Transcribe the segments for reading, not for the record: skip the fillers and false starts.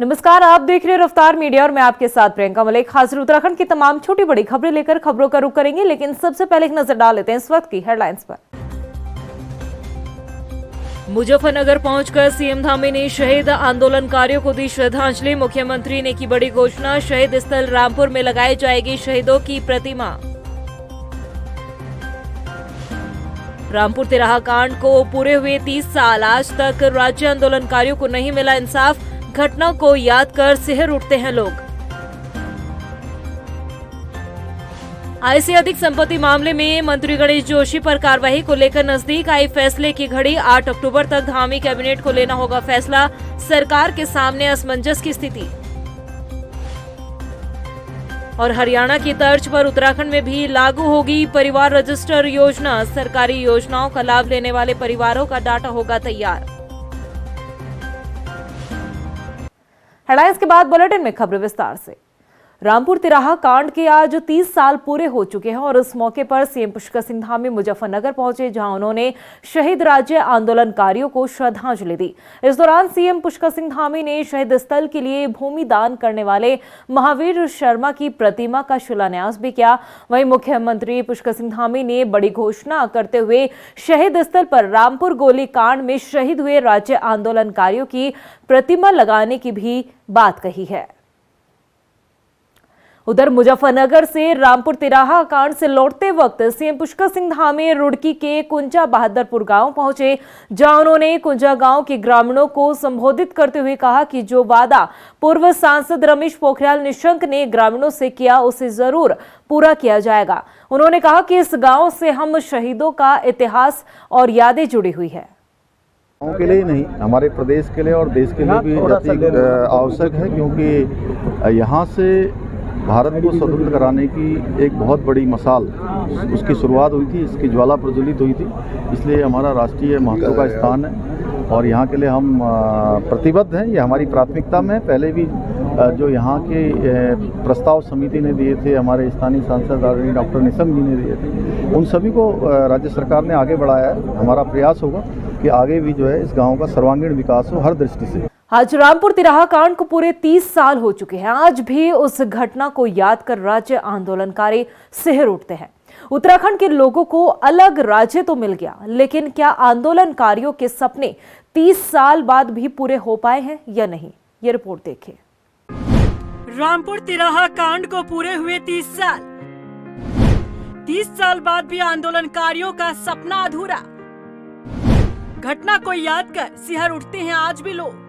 नमस्कार, आप देख रहे हैं रफ्तार मीडिया और मैं आपके साथ प्रियंका मलिक। हाजिर उत्तराखंड की तमाम छोटी बड़ी खबरें लेकर खबरों का रुख करेंगे, लेकिन सबसे पहले एक नजर डाल लेते हैं इस वक्त की हेडलाइंस पर। मुजफ्फरनगर पहुंचकर सीएम धामी ने शहीद आंदोलनकारियों को दी श्रद्धांजलि। मुख्यमंत्री ने की बड़ी घोषणा, शहीद स्थल रामपुर में लगाई जाएगी शहीदों की प्रतिमा। रामपुर तिराहा कांड को पूरे हुए 30 साल, आज तक राज्य आंदोलनकारियों को नहीं मिला इंसाफ। घटना को याद कर सिहर उठते हैं लोग। आय से अधिक संपत्ति मामले में मंत्री गणेश जोशी पर कार्रवाई को लेकर नजदीक आई फैसले की घड़ी। 8 अक्टूबर तक धामी कैबिनेट को लेना होगा फैसला। सरकार के सामने असमंजस की स्थिति। और हरियाणा की तर्ज पर उत्तराखंड में भी लागू होगी परिवार रजिस्टर योजना। सरकारी योजनाओं का लाभ लेने वाले परिवारों का डाटा होगा तैयार। हेडलाइंस के बाद बुलेटिन में खबरें विस्तार से। रामपुर तिराहा कांड के आज 30 साल पूरे हो चुके हैं और इस मौके पर सीएम पुष्कर सिंह धामी मुजफ्फरनगर पहुंचे, जहां उन्होंने शहीद राज्य आंदोलनकारियों को श्रद्धांजलि दी। इस दौरान सीएम पुष्कर सिंह धामी ने शहीद स्थल के लिए भूमि दान करने वाले महावीर शर्मा की प्रतिमा का शिलान्यास भी किया। वहीं मुख्यमंत्री पुष्कर सिंह धामी ने बड़ी घोषणा करते हुए शहीद स्थल पर रामपुर गोली कांड में शहीद हुए राज्य आंदोलनकारियों की प्रतिमा लगाने की भी बात कही है। उधर मुजफ्फरनगर से रामपुर तिराहा कांड से लौटते वक्त सीएम पुष्कर सिंह धामी रुड़की के कुंजा बहादुरपुर गांव पहुंचे, जहां उन्होंने कुंजा गांव के ग्रामीणों को संबोधित करते हुए कहा कि जो वादा पूर्व सांसद रमेश पोखरियाल निशंक ने ग्रामीणों से किया उसे जरूर पूरा किया जाएगा। उन्होंने कहा कि इस गांव से हम शहीदों का इतिहास और यादें जुड़ी हुई है। गाँव के लिए ही नहीं, हमारे प्रदेश के लिए और देश के लिए भी आवश्यक है, क्योंकि यहाँ से भारत को स्वतंत्र कराने की एक बहुत बड़ी मसाल उसकी शुरुआत हुई थी, इसकी ज्वाला प्रज्वलित हुई थी। इसलिए हमारा राष्ट्रीय महत्व का स्थान है और यहाँ के लिए हम प्रतिबद्ध हैं। ये हमारी प्राथमिकता में है। पहले भी जो यहाँ के प्रस्ताव समिति ने दिए थे, हमारे स्थानीय सांसद आदरणीय डॉक्टर निशंक जी ने दिए थे, उन सभी को राज्य सरकार ने आगे बढ़ाया है। हमारा प्रयास होगा कि आगे भी जो है इस गाँव का सर्वांगीण विकास हो हर दृष्टि से। आज रामपुर तिराहा कांड को पूरे 30 साल हो चुके हैं। आज भी उस घटना को याद कर राज्य आंदोलनकारी सिहर उठते हैं। उत्तराखंड के लोगों को अलग राज्य तो मिल गया, लेकिन क्या आंदोलनकारियों के सपने 30 साल बाद भी पूरे हो पाए हैं या नहीं, ये रिपोर्ट देखिए। रामपुर तिराहा कांड को पूरे हुए 30 साल, 30 साल बाद भी आंदोलनकारियों का सपना अधूरा। घटना को याद कर सिहर उठते हैं आज भी लोग।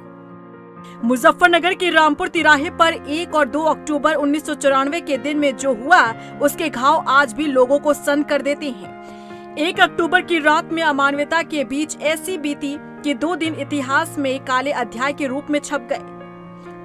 मुजफ्फरनगर के रामपुर तिराहे पर 1 और 2 अक्टूबर 1994 के दिन में जो हुआ उसके घाव आज भी लोगों को सन्न कर देते हैं। 1 अक्टूबर की रात में अमानवीयता के बीच ऐसी बीती कि 2 दिन इतिहास में काले अध्याय के रूप में छप गए।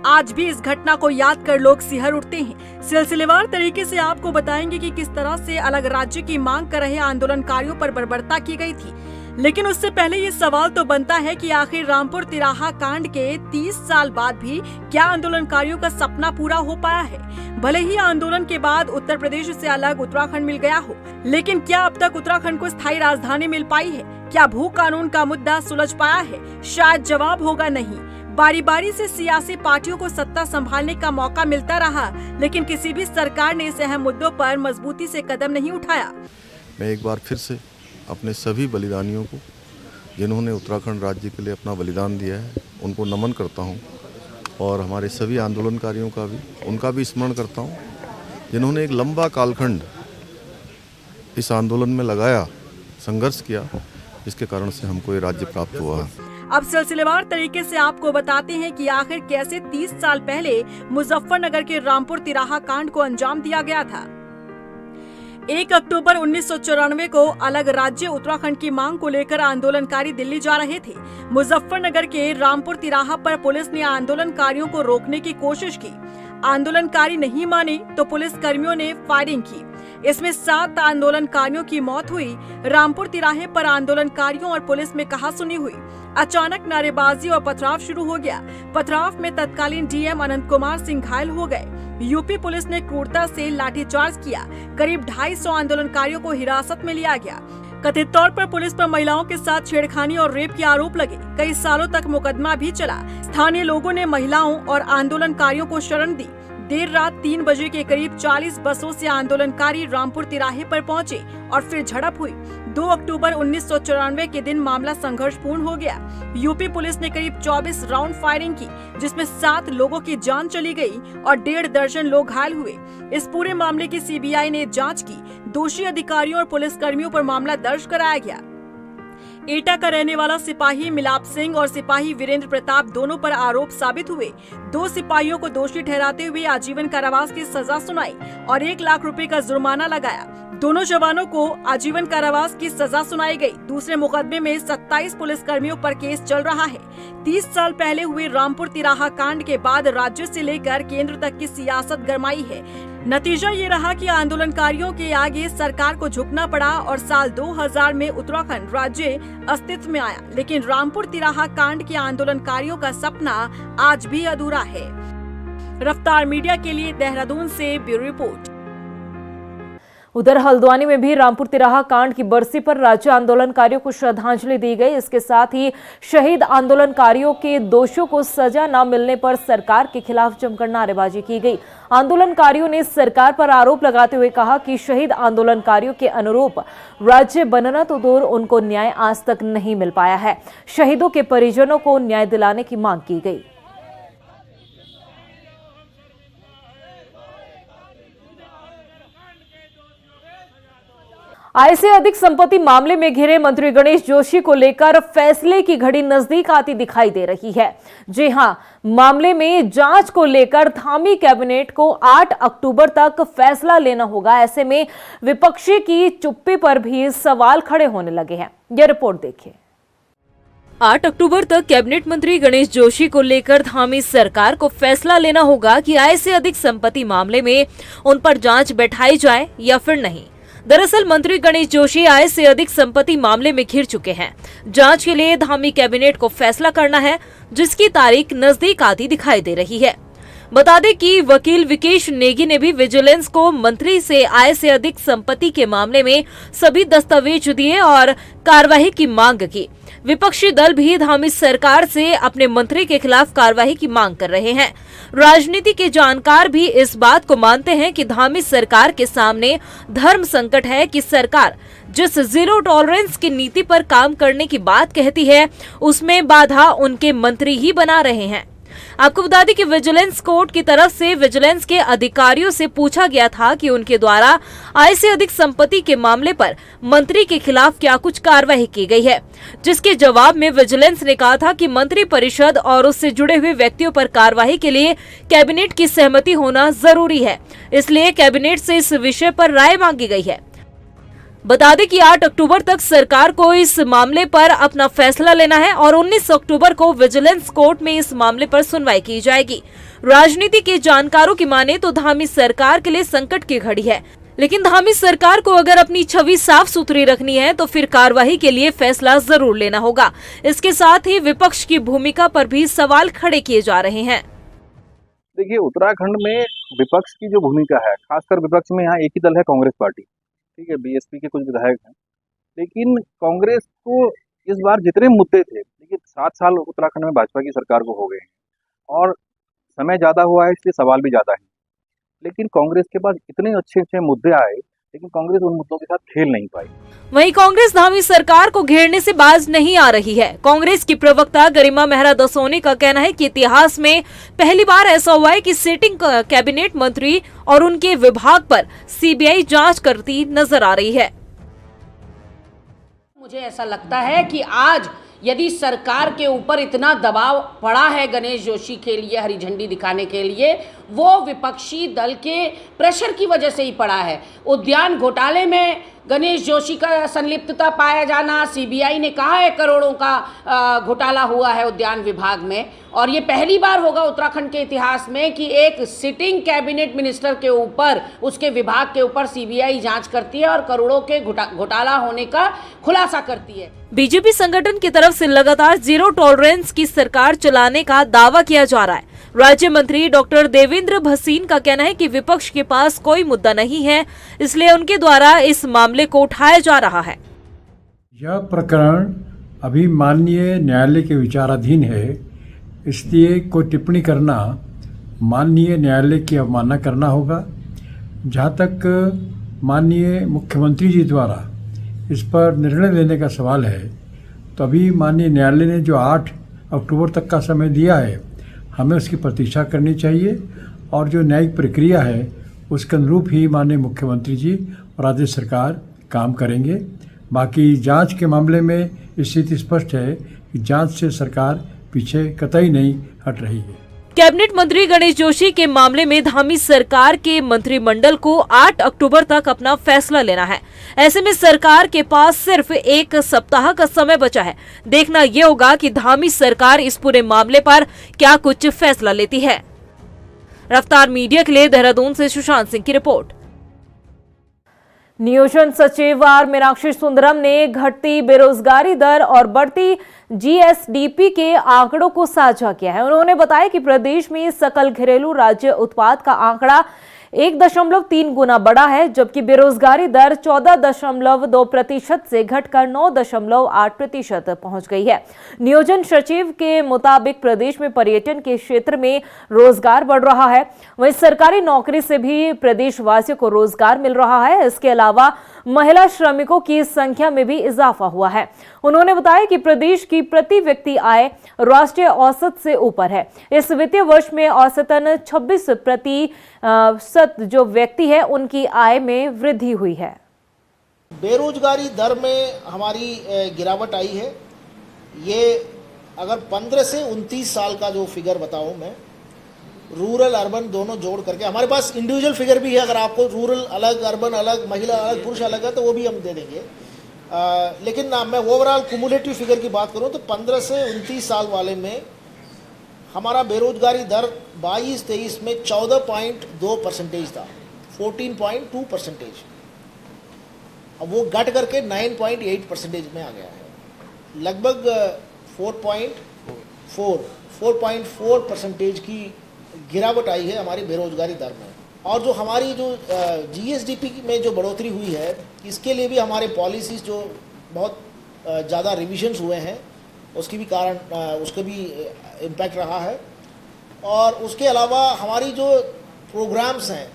आज भी इस घटना को याद कर लोग सिहर उठते हैं। सिलसिलेवार तरीके से आपको बताएंगे कि किस तरह से अलग राज्य की मांग कर रहे आंदोलनकारियों पर बर्बरता की गई थी। लेकिन उससे पहले ये सवाल तो बनता है कि आखिर रामपुर तिराहा कांड के 30 साल बाद भी क्या आंदोलनकारियों का सपना पूरा हो पाया है। भले ही आंदोलन के बाद उत्तर प्रदेश से अलग उत्तराखंड मिल गया हो, लेकिन क्या अब तक उत्तराखंड को स्थायी राजधानी मिल पाई है? क्या भू कानून का मुद्दा सुलझ पाया है? शायद जवाब होगा नहीं। बारी बारी से सियासी पार्टियों को सत्ता संभालने का मौका मिलता रहा, लेकिन किसी भी सरकार ने इस अहम मुद्दों पर मजबूती से कदम नहीं उठाया। मैं एक बार फिर से अपने सभी बलिदानियों को, जिन्होंने उत्तराखंड राज्य के लिए अपना बलिदान दिया है, उनको नमन करता हूं और हमारे सभी आंदोलनकारियों का भी, उनका भी स्मरण करता हूं, जिन्होंने एक लंबा कालखंड इस आंदोलन में लगाया, संघर्ष किया, जिसके कारण से हमको ये राज्य प्राप्त हुआ है। अब सिलसिलेवार तरीके से आपको बताते हैं कि आखिर कैसे 30 साल पहले मुजफ्फरनगर के रामपुर तिराहा कांड को अंजाम दिया गया था। 1 अक्टूबर 1994 को अलग राज्य उत्तराखंड की मांग को लेकर आंदोलनकारी दिल्ली जा रहे थे। मुजफ्फरनगर के रामपुर तिराहा पर पुलिस ने आंदोलनकारियों को रोकने की कोशिश की। आंदोलनकारी नहीं माने तो पुलिस कर्मियों ने फायरिंग की। इसमें 7 आंदोलनकारियों की मौत हुई। रामपुर तिराहे पर आंदोलनकारियों और पुलिस में कहासुनी हुई। अचानक नारेबाजी और पथराव शुरू हो गया। पथराव में तत्कालीन डीएम अनंत कुमार सिंह घायल हो गए। यूपी पुलिस ने क्रूरता से लाठीचार्ज किया। करीब 250 आंदोलनकारियों को हिरासत में लिया गया। कथित तौर पर पुलिस पर महिलाओं के साथ छेड़खानी और रेप के आरोप लगे। कई सालों तक मुकदमा भी चला। स्थानीय लोगों ने महिलाओं और आंदोलनकारियों को शरण दी। देर रात 3 बजे के करीब 40 बसों से आंदोलनकारी रामपुर तिराहे पर पहुंचे और फिर झड़प हुई। 2 अक्टूबर 1994 के दिन मामला संघर्षपूर्ण हो गया। यूपी पुलिस ने करीब 24 राउंड फायरिंग की, जिसमें 7 लोगों की जान चली गई और 1.5 दर्जन लोग घायल हुए। इस पूरे मामले की सीबीआई ने जांच की। दोषी अधिकारियों और पुलिसकर्मियों पर मामला दर्ज कराया गया। एटा का रहने वाला सिपाही मिलाप सिंह और सिपाही वीरेंद्र प्रताप दोनों पर आरोप साबित हुए। 2 सिपाहियों को दोषी ठहराते हुए आजीवन कारावास की सजा सुनाई और 1 लाख रुपए का जुर्माना लगाया। दोनों जवानों को आजीवन कारावास की सजा सुनाई गई। दूसरे मुकदमे में 27 पुलिसकर्मियों पर केस चल रहा है। 30 साल पहले हुए रामपुर तिराहा कांड के बाद राज्य से लेकर केंद्र तक की सियासत गरमाई है। नतीजा ये रहा कि आंदोलनकारियों के आगे सरकार को झुकना पड़ा और साल 2000 में उत्तराखंड राज्य अस्तित्व में आया। लेकिन रामपुर तिराहा कांड के आंदोलनकारियों का सपना आज भी अधूरा है। रफ्तार मीडिया के लिए देहरादून से ब्यूरो रिपोर्ट। उधर हल्द्वानी में भी रामपुर तिराहा कांड की बरसी पर राज्य आंदोलनकारियों को श्रद्धांजलि दी गई। इसके साथ ही शहीद आंदोलनकारियों के दोषियों को सजा न मिलने पर सरकार के खिलाफ जमकर नारेबाजी की गई। आंदोलनकारियों ने सरकार पर आरोप लगाते हुए कहा कि शहीद आंदोलनकारियों के अनुरूप राज्य बनना तो दूर, उनको न्याय आज तक नहीं मिल पाया है। शहीदों के परिजनों को न्याय दिलाने की मांग की गई। आय से अधिक संपत्ति मामले में घिरे मंत्री गणेश जोशी को लेकर फैसले की घड़ी नजदीक आती दिखाई दे रही है। जी हां, मामले में जांच को लेकर थामी कैबिनेट को 8 अक्टूबर तक फैसला लेना होगा। ऐसे में विपक्षी की चुप्पी पर भी सवाल खड़े होने लगे हैं। यह रिपोर्ट देखिए। 8 अक्टूबर तक कैबिनेट मंत्री गणेश जोशी को लेकर थामी सरकार को फैसला लेना होगा कि आय से अधिक संपत्ति मामले में उन पर जांच बैठाई जाए या फिर नहीं। दरअसल मंत्री गणेश जोशी आय से अधिक संपत्ति मामले में घिर चुके हैं। जांच के लिए धामी कैबिनेट को फैसला करना है, जिसकी तारीख नजदीक आती दिखाई दे रही है। बता दें कि वकील विकेश नेगी ने भी विजिलेंस को मंत्री से आय से अधिक संपत्ति के मामले में सभी दस्तावेज दिए और कार्रवाई की मांग की। विपक्षी दल भी धामी सरकार से अपने मंत्री के खिलाफ कार्रवाई की मांग कर रहे हैं। राजनीति के जानकार भी इस बात को मानते हैं कि धामी सरकार के सामने धर्म संकट है कि सरकार जिस जीरो टॉलरेंस की नीति पर काम करने की बात कहती है, उसमें बाधा उनके मंत्री ही बना रहे हैं। आपको बता दें कि विजिलेंस कोर्ट की तरफ से विजिलेंस के अधिकारियों से पूछा गया था कि उनके द्वारा आय से अधिक संपत्ति के मामले पर मंत्री के खिलाफ क्या कुछ कार्रवाई की गई है, जिसके जवाब में विजिलेंस ने कहा था कि मंत्री परिषद और उससे जुड़े हुए व्यक्तियों पर कार्रवाई के लिए कैबिनेट की सहमति होना जरूरी है, इसलिए कैबिनेट से इस विषय पर राय मांगी गई है। बता दें कि 8 अक्टूबर तक सरकार को इस मामले पर अपना फैसला लेना है और 19 अक्टूबर को विजिलेंस कोर्ट में इस मामले पर सुनवाई की जाएगी। राजनीति के जानकारों की माने तो धामी सरकार के लिए संकट की घड़ी है, लेकिन धामी सरकार को अगर अपनी छवि साफ सुथरी रखनी है तो फिर कार्रवाई के लिए फैसला जरूर लेना होगा। इसके साथ ही विपक्ष की भूमिका पर भी सवाल खड़े किए जा रहे हैं। देखिए, उत्तराखंड में विपक्ष की जो भूमिका है, खासकर विपक्ष में यहाँ एक ही दल है, कांग्रेस पार्टी। ठीक है, बीएसपी के कुछ विधायक हैं, लेकिन कांग्रेस को इस बार जितने मुद्दे थे, देखिए 7 साल उत्तराखंड में भाजपा की सरकार को हो गए हैं और समय ज़्यादा हुआ है, इसलिए सवाल भी ज़्यादा है। लेकिन कांग्रेस के पास इतने अच्छे अच्छे मुद्दे आए, लेकिन कांग्रेस उन मुद्दों के साथ खेल नहीं पाई। वहीं कांग्रेस धामी सरकार को घेरने से बाज नहीं आ रही है। कांग्रेस की प्रवक्ता गरिमा मेहरा दसोनी का कहना है कि इतिहास में पहली बार ऐसा हुआ है कि सिटिंग कैबिनेट मंत्री और उनके विभाग पर सीबीआई जांच करती नजर आ रही है। मुझे ऐसा लगता है कि आज यदि सरकार के ऊपर इतना दबाव पड़ा है गणेश जोशी के लिए हरी झंडी दिखाने के लिए, वो विपक्षी दल के प्रेशर की वजह से ही पड़ा है। उद्यान घोटाले में गणेश जोशी का संलिप्तता पाया जाना, सीबीआई ने कहा है करोड़ों का घोटाला हुआ है उद्यान विभाग में, और ये पहली बार होगा उत्तराखंड के इतिहास में कि एक सिटिंग कैबिनेट मिनिस्टर के ऊपर, उसके विभाग के ऊपर सीबीआई जांच करती है और करोड़ों के घोटाला होने का खुलासा करती है। बीजेपी संगठन की तरफ से लगातार जीरो टॉलरेंस की सरकार चलाने का दावा किया जा रहा है। राज्य मंत्री डॉक्टर देवेंद्र भसीन का कहना है कि विपक्ष के पास कोई मुद्दा नहीं है, इसलिए उनके द्वारा इस मामले को उठाया जा रहा है। यह प्रकरण अभी माननीय न्यायालय के विचाराधीन है, इसलिए कोई टिप्पणी करना माननीय न्यायालय की अवमानना करना होगा। जहाँ तक माननीय मुख्यमंत्री जी द्वारा इस पर निर्णय लेने का सवाल है, तो अभी माननीय न्यायालय ने जो 8 अक्टूबर तक का समय दिया है, हमें उसकी प्रतीक्षा करनी चाहिए और जो न्यायिक प्रक्रिया है उसके अनुरूप ही माननीय मुख्यमंत्री जी और राज्य सरकार काम करेंगे। बाकी जांच के मामले में स्थिति स्पष्ट है कि जांच से सरकार पीछे कतई नहीं हट रही है। कैबिनेट मंत्री गणेश जोशी के मामले में धामी सरकार के मंत्रिमंडल को 8 अक्टूबर तक अपना फैसला लेना है। ऐसे में सरकार के पास सिर्फ 1 सप्ताह का समय बचा है। देखना ये होगा कि धामी सरकार इस पूरे मामले पर क्या कुछ फैसला लेती है। रफ्तार मीडिया के लिए देहरादून से सुशांत सिंह की रिपोर्ट। नियोजन सचिव आर मीनाक्षी सुंदरम ने घटती बेरोजगारी दर और बढ़ती जीएसडीपी के आंकड़ों को साझा किया है। उन्होंने बताया कि प्रदेश में सकल घरेलू राज्य उत्पाद का आंकड़ा 1.3 गुना बढ़ा है, जबकि बेरोजगारी दर 14.2% से घटकर 9.8% पहुंच गई है। नियोजन सचिव के मुताबिक प्रदेश में पर्यटन के क्षेत्र में रोजगार बढ़ रहा है, वहीं सरकारी नौकरी से भी प्रदेशवासियों को रोजगार मिल रहा है। इसके अलावा महिला श्रमिकों की संख्या में भी इजाफा हुआ है। उन्होंने बताया कि प्रदेश की प्रति व्यक्ति आय राष्ट्रीय औसत से ऊपर है। इस वित्तीय वर्ष में औसतन 26% जो व्यक्ति है उनकी आय में वृद्धि हुई है। बेरोजगारी दर में हमारी गिरावट आई है। ये अगर 15 से 29 साल का जो फिगर बताऊं मैं, रूरल अर्बन दोनों जोड़ करके, हमारे पास इंडिविजुअल फिगर भी है, अगर आपको रूरल अलग, अर्बन अलग, महिला अलग, पुरुष अलग है तो वो भी हम दे देंगे। लेकिन मैं ओवरऑल कुमुलेटिव फिगर की बात करूं तो 15 से 29 साल वाले में हमारा बेरोजगारी दर 22-23 में 14.2% था, 14.2%। अब वो घट करके 9.8% में आ गया है। लगभग 4.4% की गिरावट आई है हमारी बेरोजगारी दर में। और जो हमारी जो जीएसडीपी में जो बढ़ोतरी हुई है, इसके लिए भी हमारे पॉलिसीज़ जो बहुत ज़्यादा रिविजन्स हुए हैं, उसकी भी कारण उसका भी इम्पैक्ट रहा है। और उसके अलावा हमारी जो प्रोग्राम्स हैं,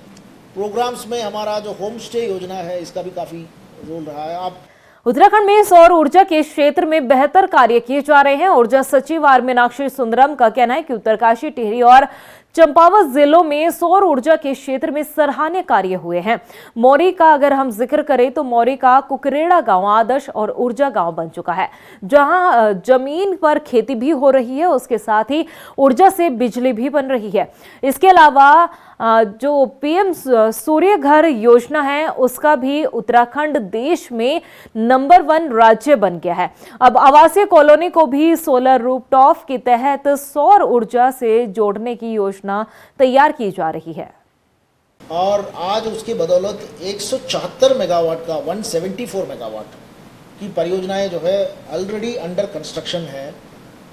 प्रोग्राम्स में हमारा जो होम स्टे योजना है, इसका भी काफ़ी रोल रहा है। आप उत्तराखंड में सौर ऊर्जा के क्षेत्र में बेहतर कार्य किए जा रहे हैं। ऊर्जा सचिव आर मीनाक्षी सुंदरम का कहना है कि उत्तरकाशी, टिहरी और चंपावत जिलों में सौर ऊर्जा के क्षेत्र में सराहनीय कार्य हुए हैं। मौरी का अगर हम जिक्र करें तो मौरी का कुकरेड़ा गांव आदर्श और ऊर्जा गांव बन चुका है, जहां जमीन पर खेती भी हो रही है, उसके साथ ही ऊर्जा से बिजली भी बन रही है। इसके अलावा जो पीएम सूर्य घर योजना है, उसका भी उत्तराखंड देश में नंबर 1 राज्य बन गया है। अब आवासीय कॉलोनी को भी सोलर रूफटॉप के तहत सौर ऊर्जा से जोड़ने की योजना तैयार की जा रही है। और आज उसकी बदौलत 174 मेगावाट का 174 मेगावाट की परियोजनाएं जो है ऑलरेडी अंडर कंस्ट्रक्शन है।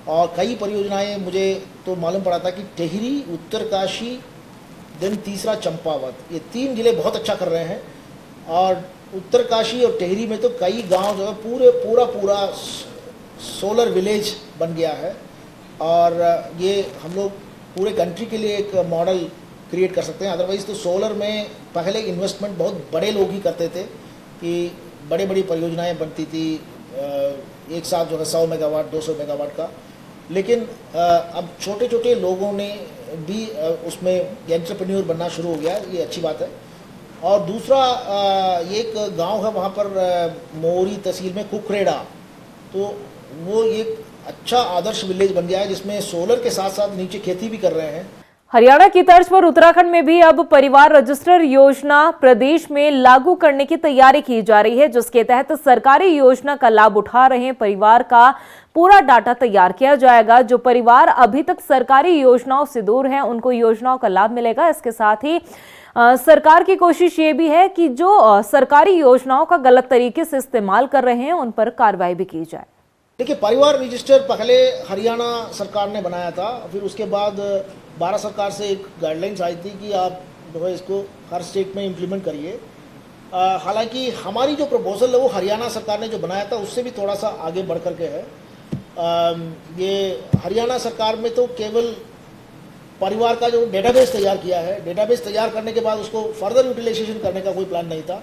और कई परियोजनाएं मुझे तो मालूम पड़ा था कि टिहरी, उत्तरकाशी, दिन तीसरा चंपावत, ये 3 जिले बहुत अच्छा कर रहे हैं। और उत्तरकाशी और टिहरी में तो कई गांव जो है पूरा सोलर विलेज बन गया है। और ये हम लोग पूरे कंट्री के लिए एक मॉडल क्रिएट कर सकते हैं। अदरवाइज़ तो सोलर में पहले इन्वेस्टमेंट बहुत बड़े लोग ही करते थे कि बड़ी परियोजनाएं बनती थी, एक साथ जो है 100 मेगावाट 200 मेगावाट का। लेकिन अब छोटे लोगों ने भी उसमें एंटरप्रेन्योर बनना शुरू हो गया, ये अच्छी बात है। और दूसरा एक गांव है वहाँ पर मोरी तहसील में कुकरेड़ा, तो वो एक अच्छा आदर्श विलेज बन गया है जिसमें सोलर के साथ साथ नीचे खेती भी कर रहे हैं। हरियाणा की तर्ज पर उत्तराखंड में भी अब परिवार रजिस्टर योजना प्रदेश में लागू करने की तैयारी की जा रही है, जिसके तहत सरकारी योजना का लाभ उठा रहे परिवार का पूरा डाटा तैयार किया जाएगा। जो परिवार अभी तक सरकारी योजनाओं से दूर हैं, उनको योजनाओं का लाभ मिलेगा। इसके साथ ही सरकार की कोशिश ये भी है कि जो सरकारी योजनाओं का गलत तरीके से इस्तेमाल कर रहे हैं, उन पर कार्रवाई भी की जाए। देखिए, परिवार रजिस्टर पहले हरियाणा सरकार ने बनाया था, फिर उसके बाद भारत सरकार से एक गाइडलाइंस आई थी कि आप जो है इसको हर स्टेट में इम्प्लीमेंट करिए। हालांकि हमारी जो प्रपोजल है वो हरियाणा सरकार ने जो बनाया था उससे भी थोड़ा सा आगे बढ़ करके है। ये हरियाणा सरकार में तो केवल परिवार का जो डेटाबेस तैयार किया है, डेटाबेस तैयार करने के बाद उसको फर्दर यूटिलाइजेशन करने का कोई प्लान नहीं था।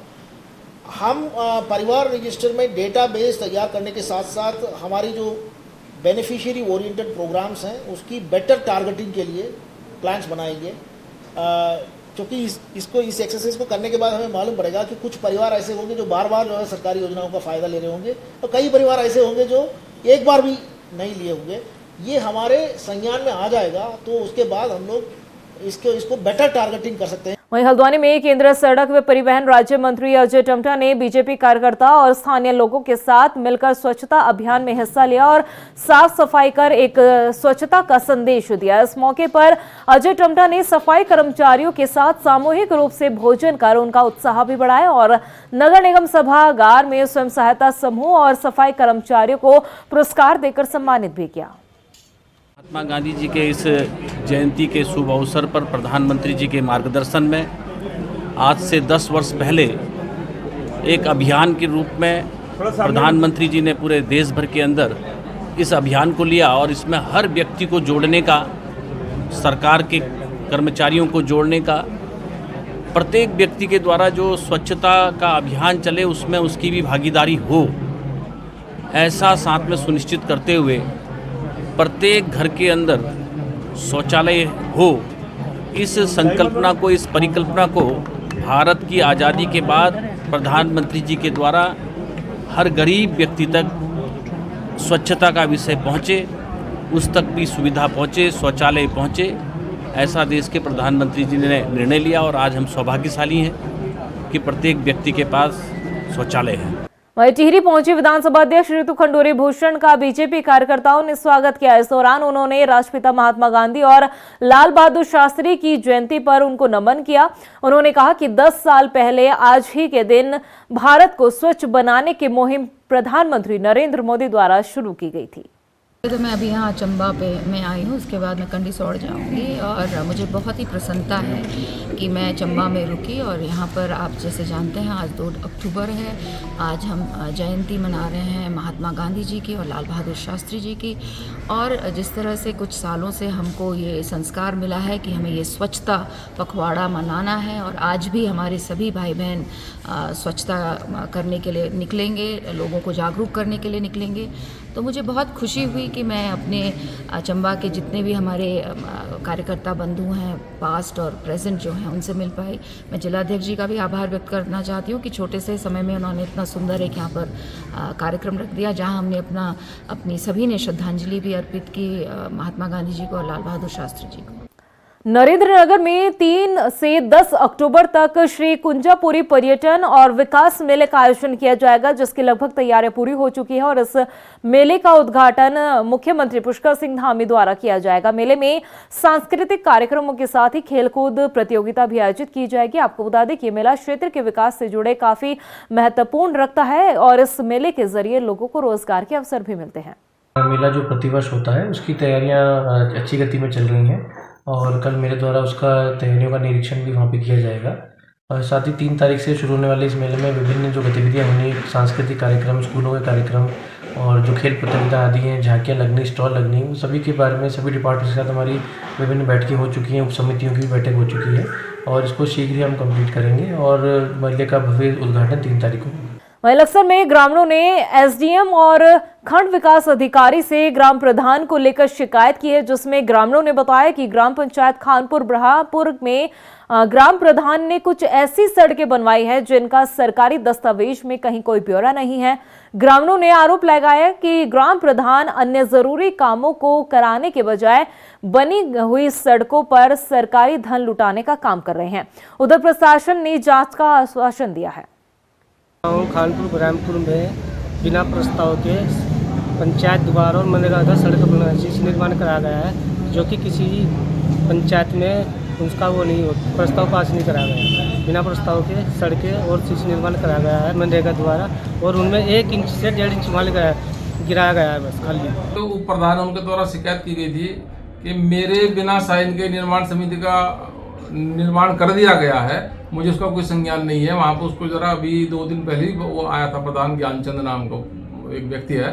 हम परिवार रजिस्टर में डेटाबेस तैयार करने के साथ साथ हमारी जो बेनिफिशियरी ओरिएंटेड प्रोग्राम्स हैं उसकी बेटर टारगेटिंग के लिए प्लान्स बनाएंगे, क्योंकि इस एक्सरसाइज को करने के बाद हमें मालूम पड़ेगा कि कुछ परिवार ऐसे होंगे जो बार बार जो है सरकारी योजनाओं का फ़ायदा ले रहे होंगे और कई परिवार ऐसे होंगे जो एक बार भी नहीं लिए होंगे। ये हमारे संज्ञान में आ जाएगा तो उसके बाद हम लोग इसको बेटर टारगेटिंग कर सकते हैं। वहीं हल्द्वानी में केंद्रीय सड़क व परिवहन राज्य मंत्री अजय टम्टा ने बीजेपी कार्यकर्ता और स्थानीय लोगों के साथ मिलकर स्वच्छता अभियान में हिस्सा लिया और साफ सफाई कर एक स्वच्छता का संदेश दिया। इस मौके पर अजय टम्टा ने सफाई कर्मचारियों के साथ सामूहिक रूप से भोजन कर उनका उत्साह भी बढ़ाया और नगर निगम सभागार में स्वयं सहायता समूह और सफाई कर्मचारियों को पुरस्कार देकर सम्मानित भी किया। महात्मा गांधी जी के इस जयंती के शुभ अवसर पर प्रधानमंत्री जी के मार्गदर्शन में आज से 10 वर्ष पहले एक अभियान के रूप में प्रधानमंत्री जी ने पूरे देश भर के अंदर इस अभियान को लिया और इसमें हर व्यक्ति को जोड़ने का, सरकार के कर्मचारियों को जोड़ने का, प्रत्येक व्यक्ति के द्वारा जो स्वच्छता का अभियान चले उसमें उसकी भी भागीदारी हो, ऐसा साथ में सुनिश्चित करते हुए प्रत्येक घर के अंदर शौचालय हो। इस संकल्पना को, इस परिकल्पना को भारत की आज़ादी के बाद प्रधानमंत्री जी के द्वारा हर गरीब व्यक्ति तक स्वच्छता का विषय पहुँचे, उस तक भी सुविधा पहुँचे, शौचालय पहुँचे, ऐसा देश के प्रधानमंत्री जी ने निर्णय लिया और आज हम सौभाग्यशाली हैं कि प्रत्येक व्यक्ति के पास शौचालय है। वहीं टिहरी पहुंचे विधानसभा अध्यक्ष ऋतु खंडूरी भूषण का बीजेपी कार्यकर्ताओं ने स्वागत किया। इस दौरान उन्होंने राष्ट्रपिता महात्मा गांधी और लाल बहादुर शास्त्री की जयंती पर उनको नमन किया। उन्होंने कहा कि 10 साल पहले आज ही के दिन भारत को स्वच्छ बनाने की मुहिम प्रधानमंत्री नरेंद्र मोदी द्वारा शुरू की गई थी। तो मैं अभी यहाँ चंबा पे मैं आई हूँ, उसके बाद मैं कंडीसौर जाऊँगी और मुझे बहुत ही प्रसन्नता है कि मैं चंबा में रुकी और यहाँ पर आप जैसे जानते हैं आज 2 अक्टूबर है। आज हम जयंती मना रहे हैं महात्मा गांधी जी की और लाल बहादुर शास्त्री जी की। और जिस तरह से कुछ सालों से हमको ये संस्कार मिला है कि हमें ये स्वच्छता पखवाड़ा मनाना है और आज भी हमारे सभी भाई बहन स्वच्छता करने के लिए निकलेंगे, लोगों को जागरूक करने के लिए निकलेंगे। तो मुझे बहुत खुशी हुई कि मैं अपने चंबा के जितने भी हमारे कार्यकर्ता बंधु हैं पास्ट और प्रेजेंट जो हैं उनसे मिल पाई। मैं जिलाध्यक्ष जी का भी आभार व्यक्त करना चाहती हूँ कि छोटे से समय में उन्होंने इतना सुंदर एक यहाँ पर कार्यक्रम रख दिया जहाँ हमने अपनी सभी ने श्रद्धांजलि भी अर्पित की महात्मा गांधी जी को और लाल बहादुर शास्त्री जी को। नरेंद्रनगर में 3 से 10 अक्टूबर तक श्री कुंजापुरी पर्यटन और विकास मेले का आयोजन किया जाएगा, जिसकी लगभग तैयारियां पूरी हो चुकी है और इस मेले का उद्घाटन मुख्यमंत्री पुष्कर सिंह धामी द्वारा किया जाएगा। मेले में सांस्कृतिक कार्यक्रमों के साथ ही खेलकूद प्रतियोगिता भी आयोजित की जाएगी। आपको बता दें कि मेला क्षेत्र के विकास से जुड़े काफी महत्वपूर्ण रखता है और इस मेले के जरिए लोगों को रोजगार के अवसर भी मिलते हैं। मेला जो प्रतिवर्ष होता है उसकी तैयारियां अच्छी गति में चल रही हैं और कल मेरे द्वारा उसका तैयारियों का निरीक्षण भी वहाँ पे किया जाएगा। और साथ ही 3 तारीख से शुरू होने वाले इस मेले में विभिन्न जो गतिविधियाँ होंगी, सांस्कृतिक कार्यक्रम, स्कूलों के कार्यक्रम और जो खेल प्रतियोगिता आदि हैं, झांकियाँ लगनी, स्टॉल लगनी, उन सभी के बारे में सभी डिपार्टमेंट के साथ हमारी विभिन्न बैठकें हो चुकी हैं, उप समितियों की भी बैठक हो चुकी है और इसको शीघ्र ही हम कंप्लीट करेंगे और मेले का भव्य उद्घाटन 3 तारीख को। वहीं लक्सर में ग्रामीणों ने एसडीएम और खंड विकास अधिकारी से ग्राम प्रधान को लेकर शिकायत की है, जिसमें ग्रामीणों ने बताया कि ग्राम पंचायत खानपुर ब्रहापुर में ग्राम प्रधान ने कुछ ऐसी सड़कें बनवाई है जिनका सरकारी दस्तावेज में कहीं कोई ब्यौरा नहीं है। ग्रामीणों ने आरोप लगाया कि ग्राम प्रधान अन्य जरूरी कामों को कराने के बजाय बनी हुई सड़कों पर सरकारी धन लुटाने का काम कर रहे हैं। उधर प्रशासन ने जांच का आश्वासन दिया है। खानपुर ब्रह्मपुर में बिना प्रस्ताव के पंचायत द्वारा और मनरेगा सड़क निर्माण कराया गया है, जो कि किसी पंचायत में उसका वो नहीं प्रस्ताव पास नहीं कराया गया। बिना प्रस्ताव के सड़कें और चीज निर्माण कराया गया है मनरेगा द्वारा और उनमें 1 इंच से 1.5 इंच माल गिराया गया है बस खाली। तो उप प्रधान उनके द्वारा शिकायत की गई थी कि मेरे बिना साइन के निर्माण समिति का निर्माण कर दिया गया है मुझे उसका कोई संज्ञान नहीं है। वहाँ पर उसको जरा अभी 2 दिन पहले ही वो आया था, प्रधान ज्ञानचंद नाम का एक व्यक्ति है,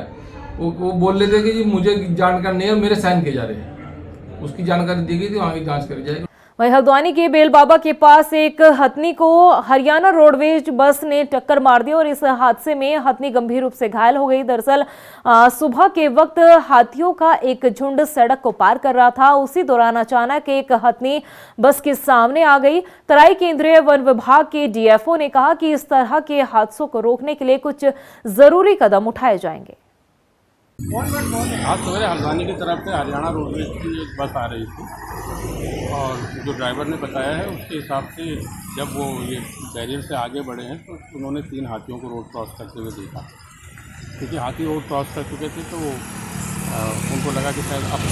वो बोल रहे थे कि जी मुझे जानकारी नहीं है, मेरे साइन किए जा रहे हैं। उसकी जानकारी दी गई थी, वहाँ की जाँच करी जाएगी। वहीं हल्द्वानी के बेलबाबा के पास एक हथनी को हरियाणा रोडवेज बस ने टक्कर मार दी और इस हादसे में हथनी गंभीर रूप से घायल हो गई। दरअसल सुबह के वक्त हाथियों का एक झुंड सड़क को पार कर रहा था। उसी दौरान अचानक एक हथनी बस के सामने आ गई। तराई केंद्रीय वन विभाग के डीएफओ ने कहा कि इस तरह के हादसों को रोकने के लिए कुछ जरूरी कदम उठाए जाएंगे। आज सवेरे हल्द्वानी की तरफ से हरियाणा रोडवेज की एक बस आ रही थी और जो ड्राइवर ने बताया है उसके हिसाब से जब वो ये बैरियर से आगे बढ़े हैं तो उन्होंने 3 हाथियों को रोड क्रॉस करते हुए देखा। क्योंकि हाथी रोड क्रॉस कर चुके थे तो उनको लगा कि शायद अब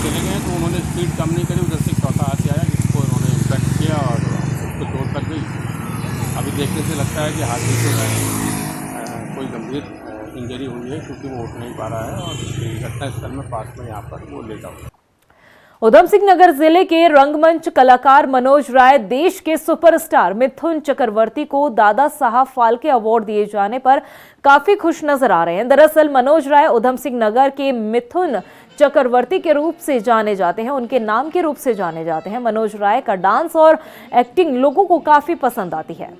चले गए, तो उन्होंने स्पीड कम नहीं करी। उधर से चौथा हाथी आया जिसको उन्होंने इम्पैक्ट किया और उसको चोट लग गई। अभी देखने से लगता है कि हाथी को कोई गंभीर इंजरी हुई है क्योंकि वो उठ नहीं पा रहा है और घटनास्थल में पास में यहाँ पर वो लेटा हुआ। उधम सिंह नगर जिले के रंगमंच कलाकार मनोज राय देश के सुपरस्टार मिथुन चक्रवर्ती को दादा साहब फाल्के अवार्ड दिए जाने पर काफी खुश नजर आ रहे हैं। दरअसल मनोज राय उधम सिंह नगर के मिथुन चक्रवर्ती के रूप से जाने जाते हैं, उनके नाम के रूप से जाने जाते हैं। मनोज राय का डांस और एक्टिंग लोगों को काफी पसंद आती है।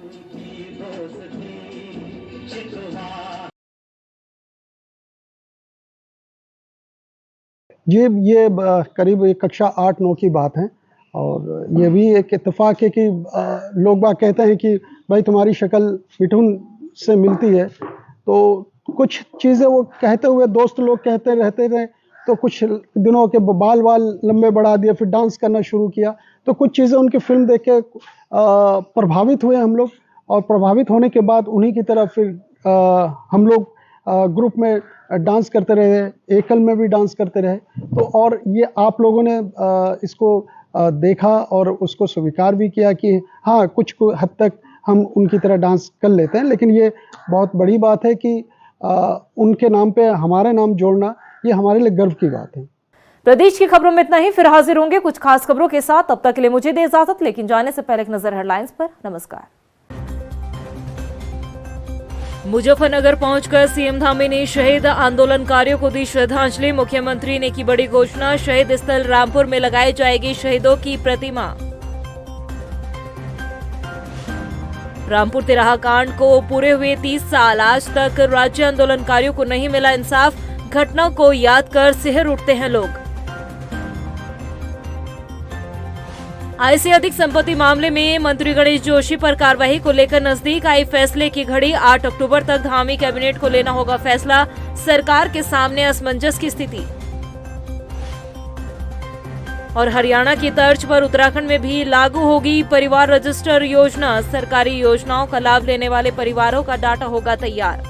ये करीब एक कक्षा 8-9 की बात है और ये भी एक इत्तेफाक है कि लोग बाग कहते हैं कि भाई तुम्हारी शक्ल मिठुन से मिलती है, तो कुछ चीज़ें वो कहते हुए दोस्त लोग कहते रहते रहे, तो कुछ दिनों के बाल लंबे बढ़ा दिए, फिर डांस करना शुरू किया। तो कुछ चीज़ें उनकी फिल्म देख के प्रभावित हुए हम लोग और प्रभावित होने के बाद उन्हीं की तरफ फिर हम लोग ग्रुप में डांस करते रहे, एकल में भी डांस करते रहे। तो और ये आप लोगों ने इसको देखा और उसको स्वीकार भी किया कि हाँ कुछ हद तक हम उनकी तरह डांस कर लेते हैं। लेकिन ये बहुत बड़ी बात है कि उनके नाम पे हमारा नाम जोड़ना, ये हमारे लिए गर्व की बात है। प्रदेश की खबरों में इतना ही, फिर हाजिर होंगे कुछ खास खबरों के साथ। तब तक के लिए मुझे दे इजाजत, लेकिन जाने से पहले एक नजर हेडलाइंस पर। नमस्कार। मुजफ्फरनगर पहुंचकर सीएम धामी ने शहीद आंदोलनकारियों को दी श्रद्धांजलि। मुख्यमंत्री ने की बड़ी घोषणा, शहीद स्थल रामपुर में लगाई जाएगी शहीदों की प्रतिमा। रामपुर तिराहा कांड को पूरे हुए 30 साल, आज तक राज्य आंदोलनकारियों को नहीं मिला इंसाफ। घटना को याद कर सिहर उठते हैं लोग। आय से अधिक संपत्ति मामले में मंत्री गणेश जोशी पर कार्रवाई को लेकर नजदीक आई फैसले की घड़ी। 8 अक्टूबर तक धामी कैबिनेट को लेना होगा फैसला। सरकार के सामने असमंजस की स्थिति। और हरियाणा की तर्ज पर उत्तराखंड में भी लागू होगी परिवार रजिस्टर योजना। सरकारी योजनाओं का लाभ लेने वाले परिवारों का डाटा होगा तैयार।